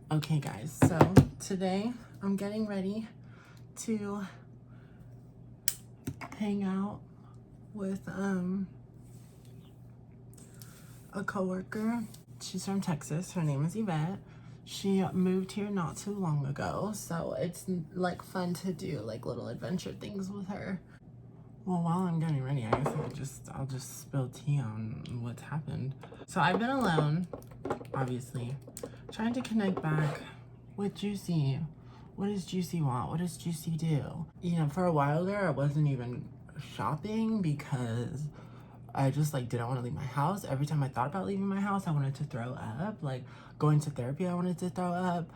Okay guys, so today I'm getting ready to hang out with a coworker. She's from Texas. Her name is Yvette. She moved here not too long ago, so it's like fun to do like little adventure things with her. Well, while I'm getting ready, I guess I'll just spill tea on what's happened. So I've been alone, obviously, trying to connect back with Juicy. What does Juicy want? What does Juicy do? You know, for a while there, I wasn't even shopping because I just like didn't want to leave my house. Every time I thought about leaving my house, I wanted to throw up. Like going to therapy, I wanted to throw up.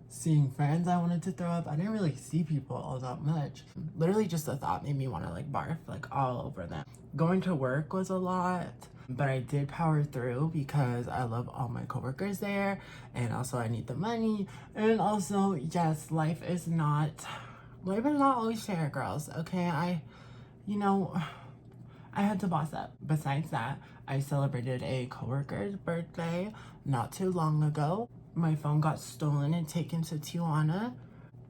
Seeing friends, I wanted to throw up. I didn't really see people all that much. Literally just the thought made me want to like barf like all over them. Going to work was a lot, but I did power through because I love all my coworkers there, and also I need the money, and also yes, life is not always fair, girls. Okay, I had to boss up. Besides that, I celebrated a coworker's birthday not too long ago. My phone got stolen and taken to Tijuana.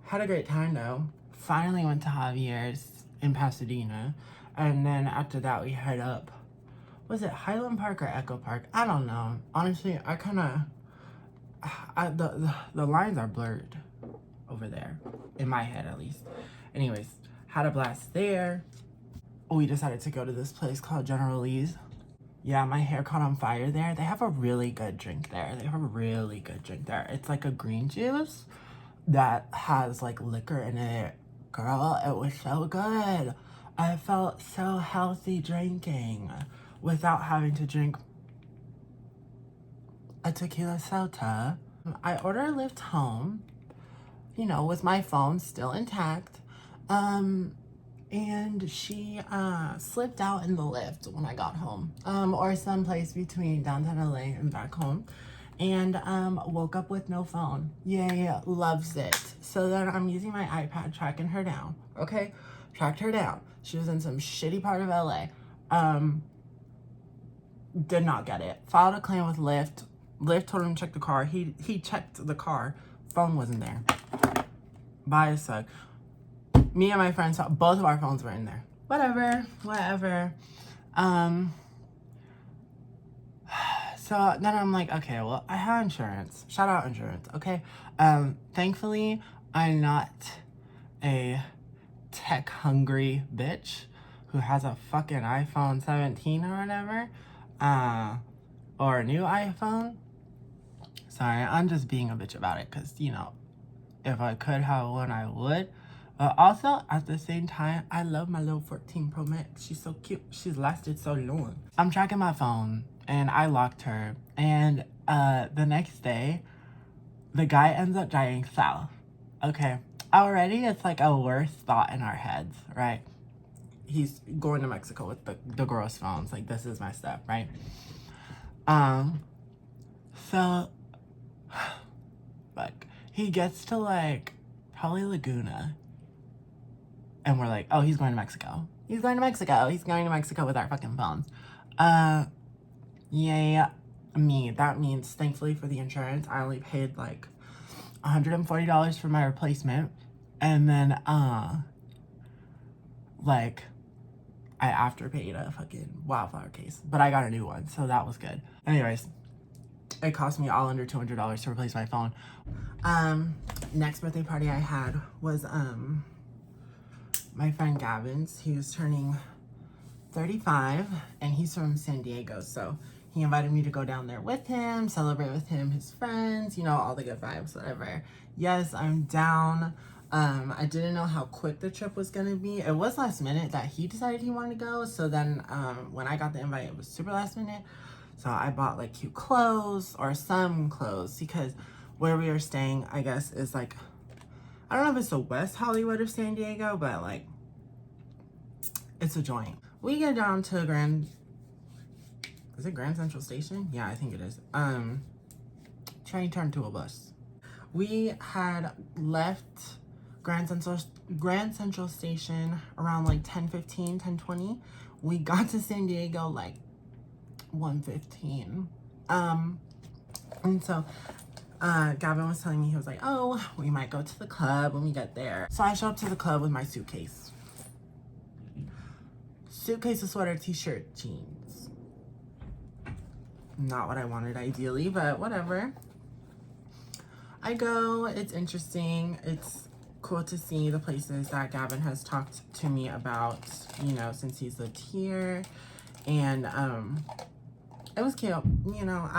Had a great time though. Finally went to Javier's in Pasadena. And then after that we head up. Was it Highland Park or Echo Park? I don't know. Honestly, the lines are blurred over there. In my head at least. Anyways, had a blast there. We decided to go to this place called General Lee's. Yeah, my hair caught on fire there. They have a really good drink there. It's like a green juice that has like liquor in it. Girl, it was so good. I felt so healthy drinking without having to drink a tequila soda. I ordered a lift home, with my phone still intact. And she slipped out in the lift when I got home, or someplace between downtown LA and back home, and woke up with no phone. Yay, loves it. So then I'm using my iPad tracking her down. Okay, tracked her down. She was in some shitty part of LA. Did not get it. Filed a claim with Lyft. Lyft told him to check the car. He checked the car. Phone wasn't there. Bye, suck. Me and my friends saw both of our phones were in there. Whatever. So then I'm like, okay, well, I have insurance. Shout out insurance, okay? Thankfully, I'm not a tech-hungry bitch who has a fucking iPhone 17 or whatever, or a new iPhone. Sorry, I'm just being a bitch about it because, if I could have one, I would. But also, at the same time, I love my little 14 Pro Max. She's so cute. She's lasted so long. I'm tracking my phone, and I locked her. And the next day, the guy ends up driving south. Okay. Already, it's like a worse thought in our heads, right? He's going to Mexico with the girl's phones. Like, this is messed up, right? So, like, he gets to, like, probably Laguna. And we're like, oh, he's going to Mexico. He's going to Mexico with our fucking phones. Yay, me. That means, thankfully for the insurance, I only paid like $140 for my replacement. And then, like, I afterpaid a fucking wildflower case. But I got a new one, so that was good. Anyways, it cost me all under $200 to replace my phone. Next birthday party I had was, my friend Gavin's. He was turning 35 and he's from San Diego, so he invited me to go down there with him, celebrate with him, his friends, all the good vibes, whatever. Yes, I'm down. I didn't know how quick the trip was gonna be. It was last minute that he decided he wanted to go, so then when I got the invite, it was super last minute. So I bought like cute clothes, or some clothes, because where we are staying, I guess, is like, I don't know if it's the West Hollywood of San Diego, but like, it's a joint. We get down to is it Grand Central Station? Yeah, I think it is. Train turned to a bus. We had left Grand Central Station around like 10:15, 10:20. We got to San Diego like 1:15. And so Gavin was telling me, he was like, oh, we might go to the club when we get there. So I show up to the club with my suitcase. Suitcase, a sweater, t-shirt, jeans. Not what I wanted ideally, but whatever. I go, it's interesting. It's cool to see the places that Gavin has talked to me about, you know, since he's lived here. And it was cute. You know,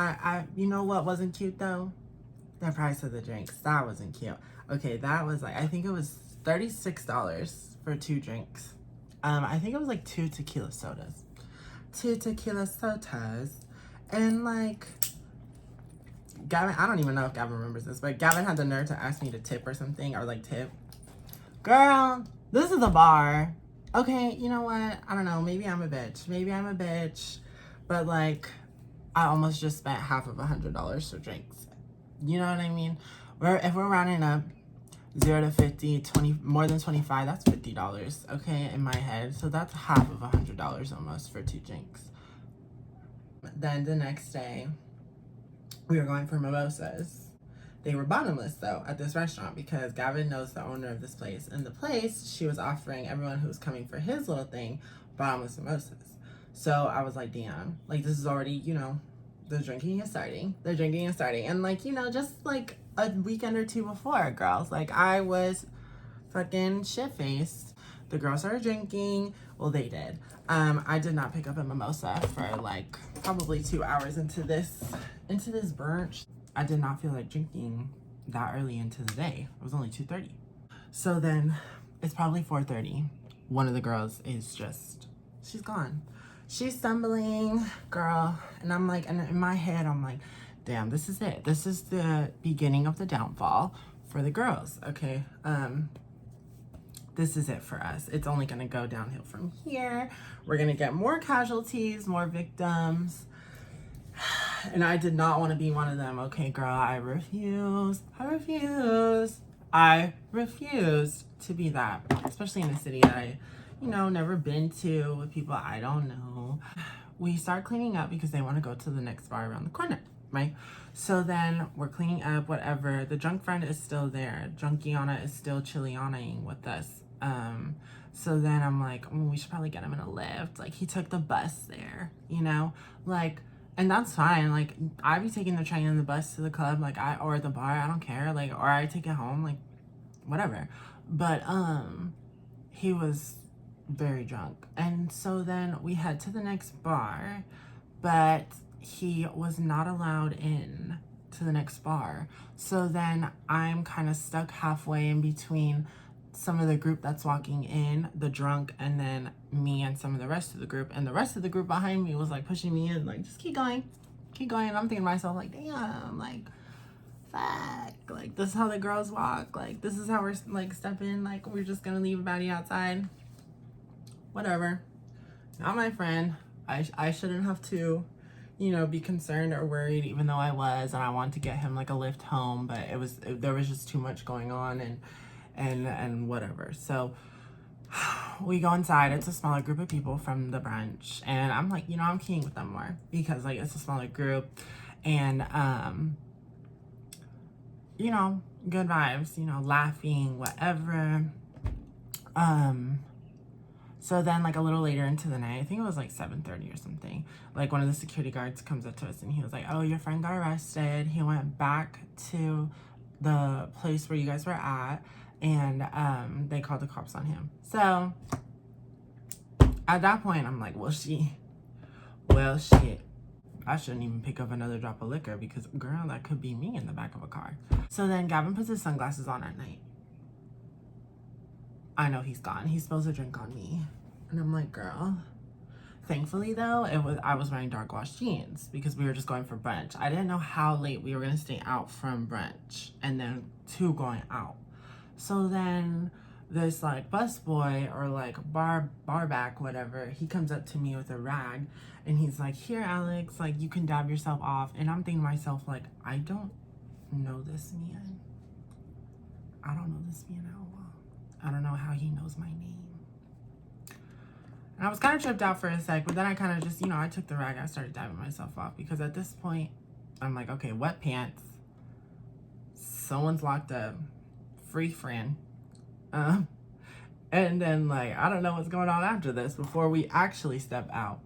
you know what wasn't cute though? The price of the drinks. That wasn't cute. Okay, that was like, I think it was $36 for 2 drinks. I think it was like 2 tequila sodas. 2 tequila sodas. And like, Gavin, I don't even know if Gavin remembers this, but Gavin had the nerve to ask me to tip or something, or like tip. Girl, this is a bar. Okay, you know what? I don't know. Maybe I'm a bitch. Maybe I'm a bitch. But like, I almost just spent half of $100 for drinks. You know what I mean? If we're rounding up 0 to 50, 20, more than 25, that's $50, okay, in my head. So that's half of $100 almost for 2 drinks. Then the next day, we were going for mimosas. They were bottomless though at this restaurant because Gavin knows the owner of this place. And the place, she was offering everyone who was coming for his little thing bottomless mimosas. So I was like, damn, like this is already, you know, the drinking is starting. The drinking is starting. And like, you know, just like a weekend or 2 before, girls, like I was fucking shit-faced. The girls started drinking. Well, they did. I did not pick up a mimosa for like probably 2 hours into this brunch. I did not feel like drinking that early into the day. It was only 2:30. So then it's probably 4:30. One of the girls is just, she's gone. She's stumbling, girl. And I'm like, and in my head, I'm like, damn, this is it. This is the beginning of the downfall for the girls, okay? This is it for us. It's only gonna go downhill from here. We're gonna get more casualties, more victims. And I did not want to be one of them. Okay, girl, I refuse to be that, especially in a city that I, you know, never been to, with people I don't know. We start cleaning up because they want to go to the next bar around the corner, right? So then we're cleaning up, whatever. The drunk friend is still there. Drunkiana is still chilianaing with us. So then I'm like, we should probably get him in a lift. Like, he took the bus there, you know? Like, and that's fine. Like, I'd be taking the train and the bus to the club, like, or the bar, I don't care. Like, or I take it home, like, whatever. But, he was very drunk. And so then we head to the next bar, but he was not allowed in to the next bar. So then I'm kind of stuck halfway in between some of the group that's walking in, the drunk, and then me and some of the rest of the group. And the rest of the group behind me was like pushing me in, like, just keep going. And I'm thinking to myself, like, damn, like, fuck, like, this is how the girls walk. Like, this is how we're like stepping. Like, we're just gonna leave a baddie outside. Whatever. Not my friend. I shouldn't have to, you know, be concerned or worried, even though I was, and I wanted to get him like a lift home, but there was just too much going on and whatever. So we go inside. It's a smaller group of people from the brunch, and I'm like, you know, I'm keying with them more because like it's a smaller group, and you know, good vibes, you know, laughing, whatever. So then, like, a little later into the night, I think it was like 7:30 or something, like, one of the security guards comes up to us and he was like, oh, your friend got arrested. He went back to the place where you guys were at, and they called the cops on him. So at that point, I'm like, well, shit. I shouldn't even pick up another drop of liquor because, girl, that could be me in the back of a car. So then Gavin puts his sunglasses on at night. I know he's gone. He spills a drink on me. And I'm like, girl. Thankfully, though, I was wearing dark wash jeans because we were just going for brunch. I didn't know how late we were going to stay out from brunch and then to going out. So then this, like, busboy or, like, bar back, whatever, he comes up to me with a rag and he's like, here, Alex, like, you can dab yourself off. And I'm thinking to myself, like, I don't know this man. I don't know this man at all. I don't know how he knows my name. And I was kind of tripped out for a sec, but then I kind of just, you know, I took the rag, I started dabbing myself off because at this point, I'm like, okay, wet pants, someone's locked up, free friend. And then like, I don't know what's going on after this before we actually step out.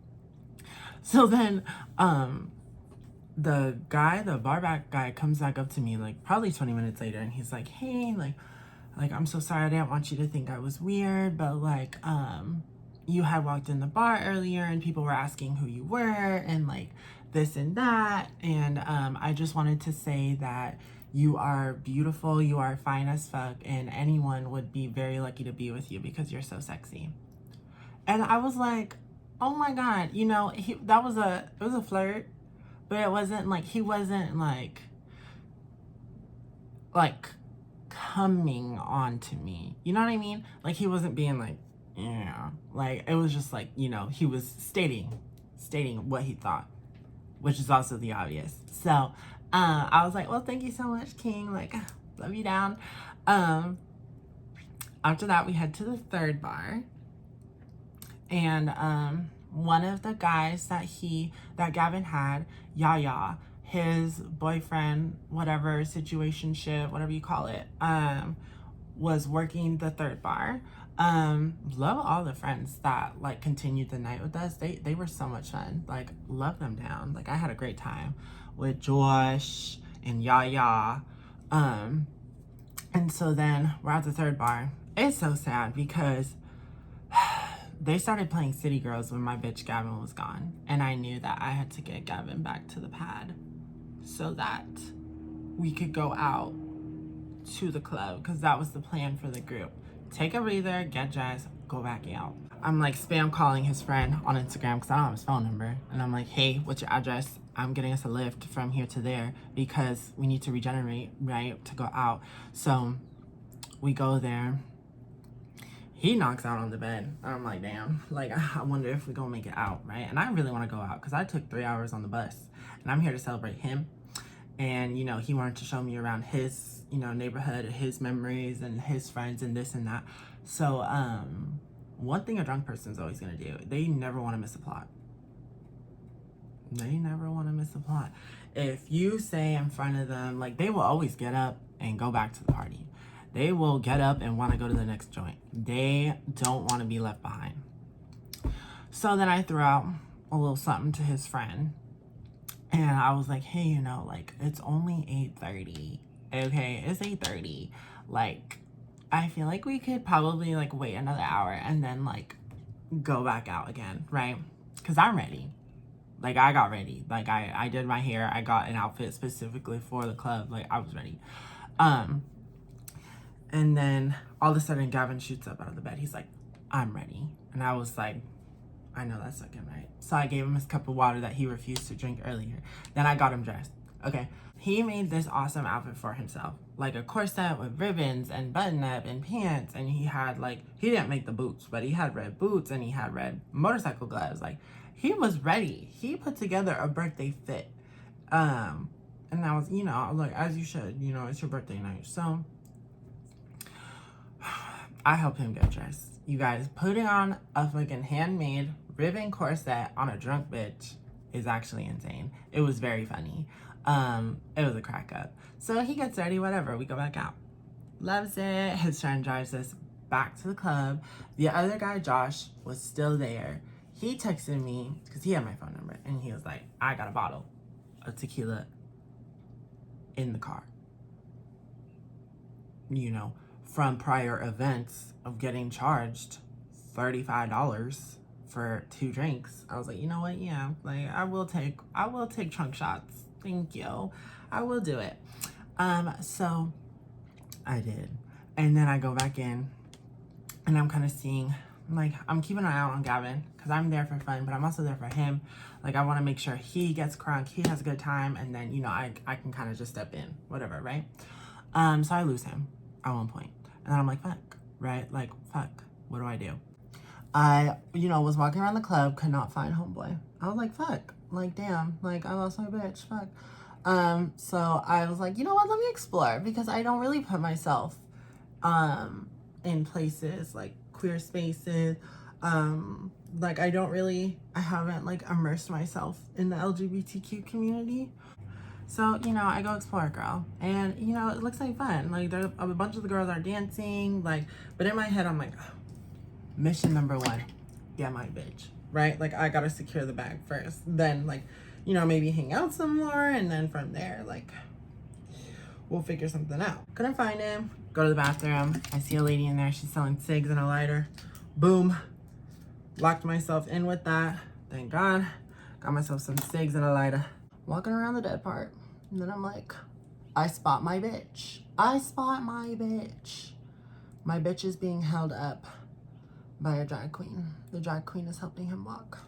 So then, the bar back guy comes back up to me like probably 20 minutes later, and he's like, hey, like I'm so sorry, I didn't want you to think I was weird, but like you had walked in the bar earlier and people were asking who you were and like this and that, and I just wanted to say that you are beautiful, you are fine as fuck, and anyone would be very lucky to be with you because you're so sexy. And I was like, oh my god, you know, it was a flirt, but it wasn't like, he wasn't like coming on to me, you know what I mean? Like, he wasn't being like, yeah, like, it was just like, you know, he was stating what he thought, which is also the obvious. So I was like, well, thank you so much, King, like, love you down. After that, we head to the third bar, and one of the guys that Gavin had, Yaya, his boyfriend, whatever, situationship, whatever you call it, was working the third bar. Love all the friends that like continued the night with us. They were so much fun. Like, love them down. Like, I had a great time with Josh and Yaya. And so then we're at the third bar. It's so sad because they started playing City Girls when my bitch Gavin was gone. And I knew that I had to get Gavin back to the pad so that we could go out to the club, because that was the plan for the group. Take a breather, get dressed, go back out. I'm like spam calling his friend on Instagram because I don't have his phone number. And I'm like, hey, what's your address? I'm getting us a lift from here to there because we need to regenerate, right, to go out. So we go there. He knocks out on the bed. I'm like, damn, like, I wonder if we're gonna make it out, right? And I really want to go out because I took 3 hours on the bus and I'm here to celebrate him. And, you know, he wanted to show me around his, you know, neighborhood, his memories and his friends and this and that. So, one thing a drunk person's always gonna do, they never want to miss a plot. They never want to miss a plot. If you say in front of them, like, they will always get up and go back to the party. They will get up and want to go to the next joint. They don't want to be left behind. So then I threw out a little something to his friend. And I was like, hey, you know, like, it's only 8:30. Okay, it's 8:30. Like, I feel like we could probably, like, wait another hour and then, like, go back out again, right? Because I'm ready. Like, I got ready. Like, I did my hair. I got an outfit specifically for the club. Like, I was ready. And then all of a sudden, Gavin shoots up out of the bed. He's like, I'm ready. And I was like, I know that's fucking right. So I gave him his cup of water that he refused to drink earlier. Then I got him dressed. Okay. He made this awesome outfit for himself. Like a corset with ribbons and button-up and pants. And he had, like, he didn't make the boots, but he had red boots and he had red motorcycle gloves. Like, he was ready. He put together a birthday fit. And I was, you know, like, as you should, you know, it's your birthday night. So I helped him get dressed. You guys, putting on a fucking handmade ribbon corset on a drunk bitch is actually insane. It was very funny. It was a crack up. So he gets ready, whatever. We go back out. Loves it. His friend drives us back to the club. The other guy, Josh, was still there. He texted me because he had my phone number, and he was like, I got a bottle of tequila in the car. You know, from prior events of getting charged $35 for 2 drinks. I was like, you know what? Yeah, like, I will take trunk shots. Thank you. I will do it. So I did. And then I go back in and I'm kind of seeing, like, I'm keeping an eye out on Gavin because I'm there for fun, but I'm also there for him. Like, I want to make sure he gets crunk, he has a good time, and then, you know, I can kind of just step in, whatever, right? So I lose him at one point. And then I'm like, fuck, right? Like, fuck, what do I do? I, you know, was walking around the club, could not find homeboy. I was like, fuck, like, damn, like, I lost my bitch, fuck. So I was like, you know what, let me explore, because I don't really put myself, in places, like, queer spaces, like, I haven't, like, immersed myself in the LGBTQ community. So, you know, I go explore, girl. And, you know, it looks like fun. Like, there, a bunch of the girls are dancing. Like, but in my head, I'm like, oh, mission number one, get my bitch, right? Like, I gotta secure the bag first. Then, like, you know, maybe hang out some more. And then from there, like, we'll figure something out. Couldn't find him. Go to the bathroom. I see a lady in there. She's selling cigs and a lighter. Boom. Locked myself in with that. Thank God. Got myself some cigs and a lighter. Walking around the dead part. And then I'm like, I spot my bitch. I spot my bitch. My bitch is being held up by a drag queen. The drag queen is helping him walk.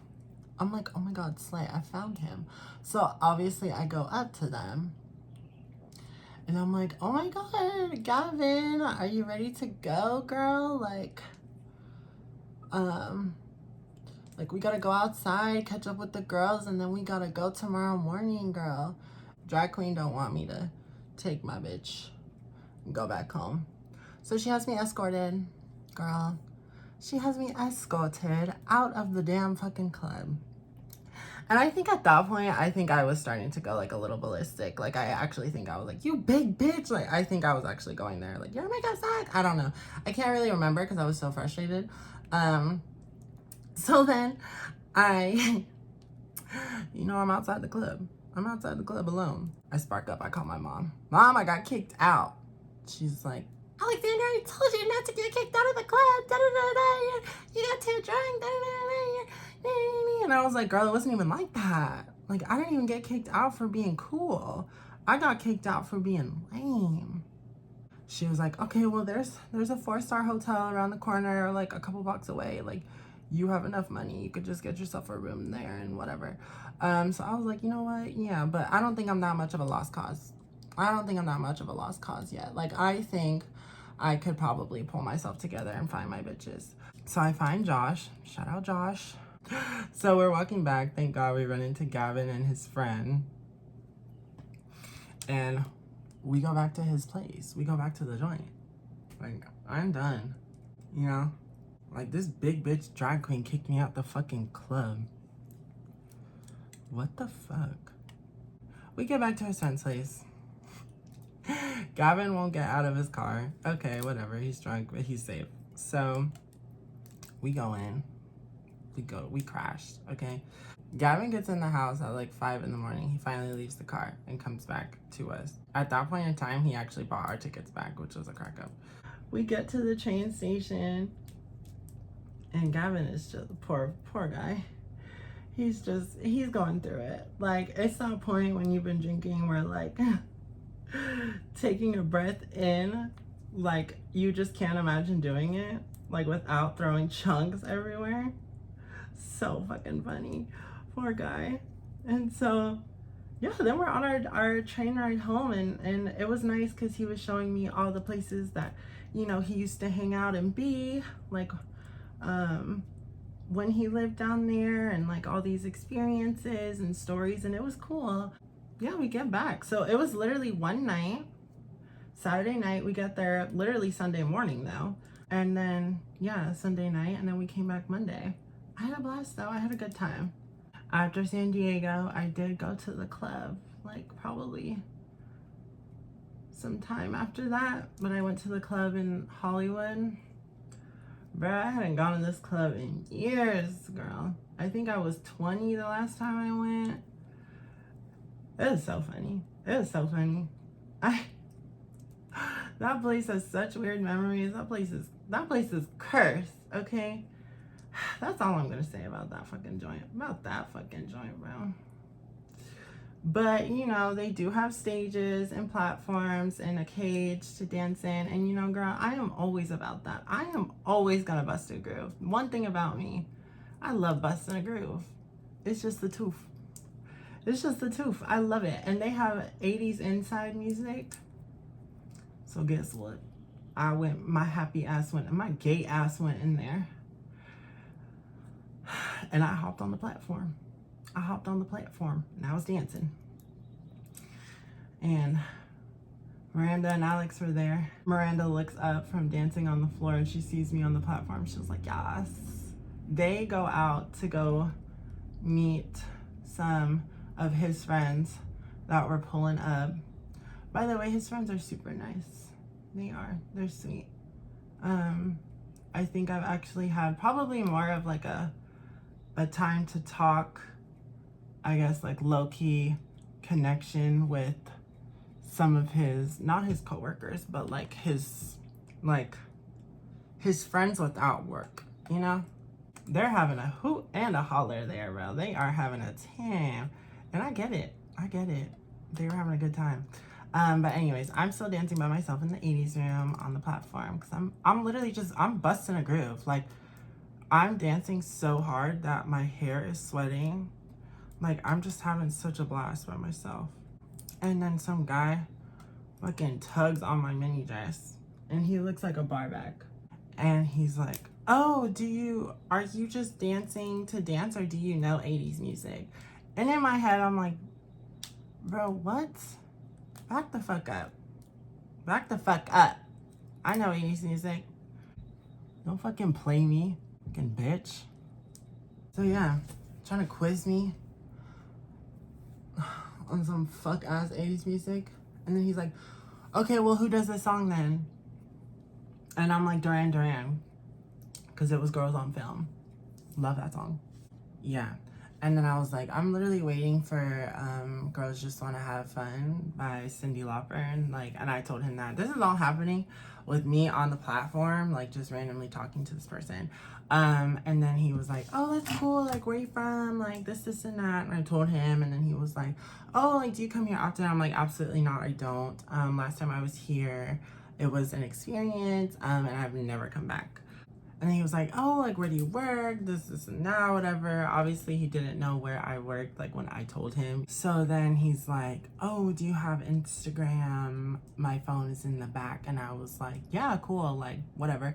I'm like, oh my God, slay, I found him. So obviously I go up to them. And I'm like, oh my God, Gavin, are you ready to go, girl? Like we gotta go outside, catch up with the girls, and then we gotta go tomorrow morning, girl. Drag queen don't want me to take my bitch and go back home. So she has me escorted, girl. She has me escorted out of the damn fucking club. And I think at that point, I think I was starting to go like a little ballistic. Like, I actually think I was like, you big bitch. Like, I think I was actually going there. Like, your makeup suck. I don't know. I can't really remember because I was so frustrated. So then you know, I'm outside the club. I'm outside the club alone. I spark up. I call my mom. Mom, I got kicked out. She's like, Alexandra, I told you not to get kicked out of the club. Da, da, da, da. You got too drunk. Da, da, da, da. And I was like, girl, it wasn't even like that. Like, I didn't even get kicked out for being cool. I got kicked out for being lame. She was like, okay, well, there's a 4-star hotel around the corner, like a couple blocks away. Like, you have enough money. You could just get yourself a room there and whatever. So I was like, you know what? Yeah, but I don't think I'm that much of a lost cause. I don't think I'm that much of a lost cause yet. Like, I think I could probably pull myself together and find my bitches. So I find Josh. Shout out Josh. So we're walking back. Thank God we run into Gavin and his friend. And we go back to his place. We go back to the joint. Like, I'm done. You know? Like, this big bitch drag queen kicked me out the fucking club. What the fuck? We get back to his friend's place. Gavin won't get out of his car. Okay, whatever. He's drunk, but he's safe. So we go in. We crashed, okay? Gavin gets in the house at like 5 in the morning. He finally leaves the car and comes back to us. At that point in time, he actually bought our tickets back, which was a crack up. We get to the train station, and Gavin is just, poor guy. He's going through it. Like, it's that point when you've been drinking where, like, taking a breath in, like, you just can't imagine doing it, like, without throwing chunks everywhere. So fucking funny. Poor guy. And so, yeah, then we're on our train ride home, and it was nice because he was showing me all the places that, you know, he used to hang out and be, like, when he lived down there, and like all these experiences and stories, and it was cool. Yeah, we get back. So it was literally one night, Saturday night. We got there literally Sunday morning though. And then, yeah, Sunday night, and then we came back Monday. I had a blast though. I had a good time. After San Diego, I did go to the club, like probably some time after that, but I went to the club in Hollywood. Bruh, I hadn't gone to this club in years, girl. I think I was 20 the last time I went. It was so funny. It was so funny. That place has such weird memories. That place is cursed, okay? That's all I'm gonna say about that fucking joint. About that fucking joint, bro. But, you know, they do have stages and platforms and a cage to dance in. And, you know, girl, I am always about that. I am always gonna bust a groove. One thing about me, I love busting a groove. It's just the tooth. It's just the tooth. I love it. And they have 80s inside music. So guess what? My gay ass went in there. And I hopped on the platform. And I was dancing. And Miranda and Alex were there. Miranda looks up from dancing on the floor and she sees me on the platform. She was like, yes. They go out to go meet some of his friends that were pulling up. By the way, his friends are super nice. They are. They're sweet. I think I've actually had probably more of like a time to talk, I guess, like low-key connection with some of his, not his coworkers, but like his friends without work, you know? They're having a hoot and a holler there, bro. They are having a time. And I get it. They were having a good time. But anyways, I'm still dancing by myself in the 80s room on the platform because I'm literally just, I'm busting a groove. Like, I'm dancing so hard that my hair is sweating. Like, I'm just having such a blast by myself. And then some guy fucking tugs on my mini dress and he looks like a barback. And he's like, oh, are you just dancing to dance or do you know 80s music? And in my head, I'm like, bro, what? Back the fuck up. Back the fuck up. I know 80s music. Don't fucking play me, fucking bitch. So yeah, trying to quiz me on some fuck ass 80s music. And then he's like, okay, well, who does this song then? And I'm like, Duran Duran. Because it was Girls on Film. Love that song. Yeah. And then I was like, I'm literally waiting for Girls Just Want to Have Fun by Cyndi Lauper. And I told him that this is all happening with me on the platform, like just randomly talking to this person. And then he was like, oh, that's cool. Like, where you from? Like this and that. And I told him, and then he was like, oh, like, do you come here often? I'm like, absolutely not. I don't. Last time I was here, it was an experience, and I've never come back. And then he was like, oh, like, where do you work? This, and that, whatever. Obviously, he didn't know where I worked, like, when I told him. So then he's like, oh, do you have Instagram? My phone is in the back. And I was like, yeah, cool, like, whatever.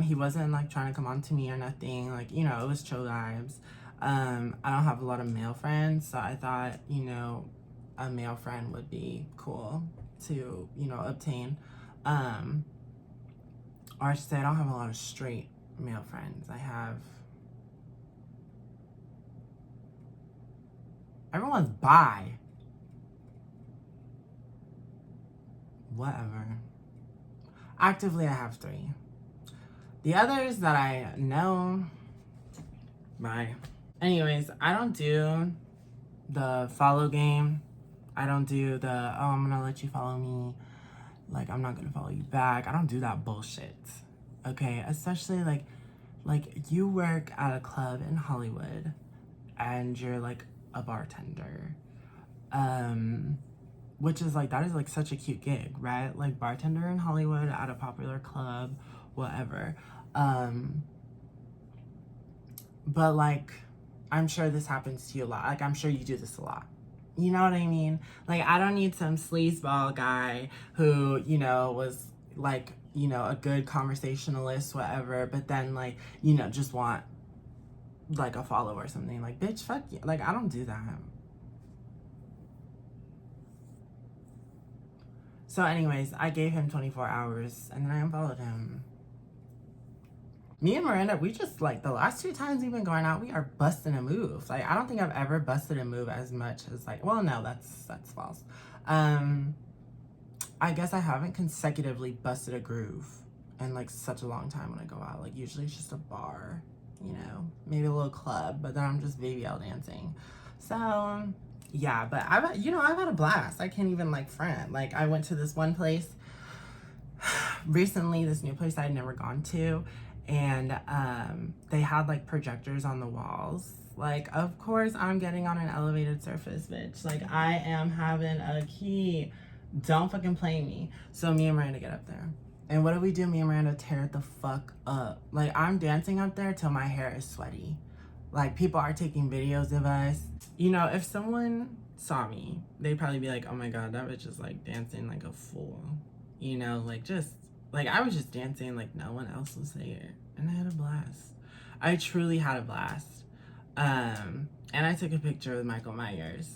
He wasn't, like, trying to come on to me or nothing. Like, you know, it was chill vibes. I don't have a lot of male friends, so I thought, you know, a male friend would be cool to, you know, obtain. Or I should say, I don't have a lot of straight male friends. Everyone's bi. Whatever. Actively, I have 3. The others that I know, bi. Anyways, I don't do the follow game. I don't do the, oh, I'm gonna let you follow me. Like, I'm not gonna follow you back. I don't do that bullshit. Okay? Especially, like you work at a club in Hollywood and you're, like, a bartender. Which is, like, that is, like, such a cute gig, right? Like, bartender in Hollywood at a popular club, whatever. But, like, I'm sure this happens to you a lot. Like, I'm sure you do this a lot. You know what I mean? Like, I don't need some sleazeball guy who, you know, was, like, you know, a good conversationalist, whatever, but then, like, you know, just want, like, a follow or something. Like, bitch, fuck you. Like, I don't do that. So anyways, I gave him 24 hours, and then I unfollowed him. Me and Miranda, we just, like, the last 2 times we've been going out, we are busting a move. Like, I don't think I've ever busted a move as much as, like, well, no, that's false. I guess I haven't consecutively busted a groove in, like, such a long time when I go out. Like, usually it's just a bar, you know, maybe a little club, but then I'm just BBL dancing. So, yeah, but I've had a blast. I can't even, like, front. Like, I went to this one place recently, this new place I'd never gone to, and they had, like, projectors on the walls. Like, of course I'm getting on an elevated surface, bitch. Like, I am having a key. Don't fucking play me. So me and Miranda get up there. And what do we do? Me and Miranda tear it the fuck up. Like, I'm dancing up there till my hair is sweaty. Like, people are taking videos of us. You know, if someone saw me, they'd probably be like, oh my god, that bitch is, like, dancing like a fool. You know, like, just, like, I was just dancing like no one else was there. And I had a blast. I truly had a blast. And I took a picture with Michael Myers.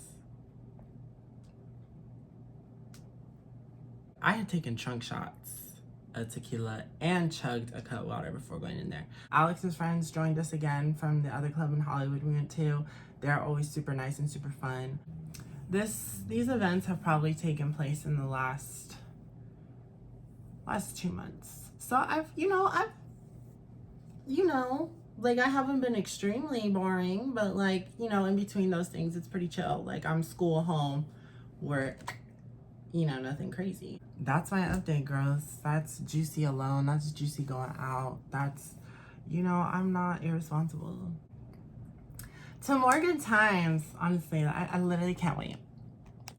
I had taken trunk shots of tequila and chugged a cut water before going in there. Alex's friends joined us again from the other club in Hollywood we went to. They're always super nice and super fun. These events have probably taken place in the last 2 months. So I've like I haven't been extremely boring, but like, in between those things, it's pretty chill. Like I'm school, home, work, nothing crazy. That's my update, girls. That's juicy alone. That's juicy going out. That's, I'm not irresponsible. To more good times, honestly. I literally can't wait.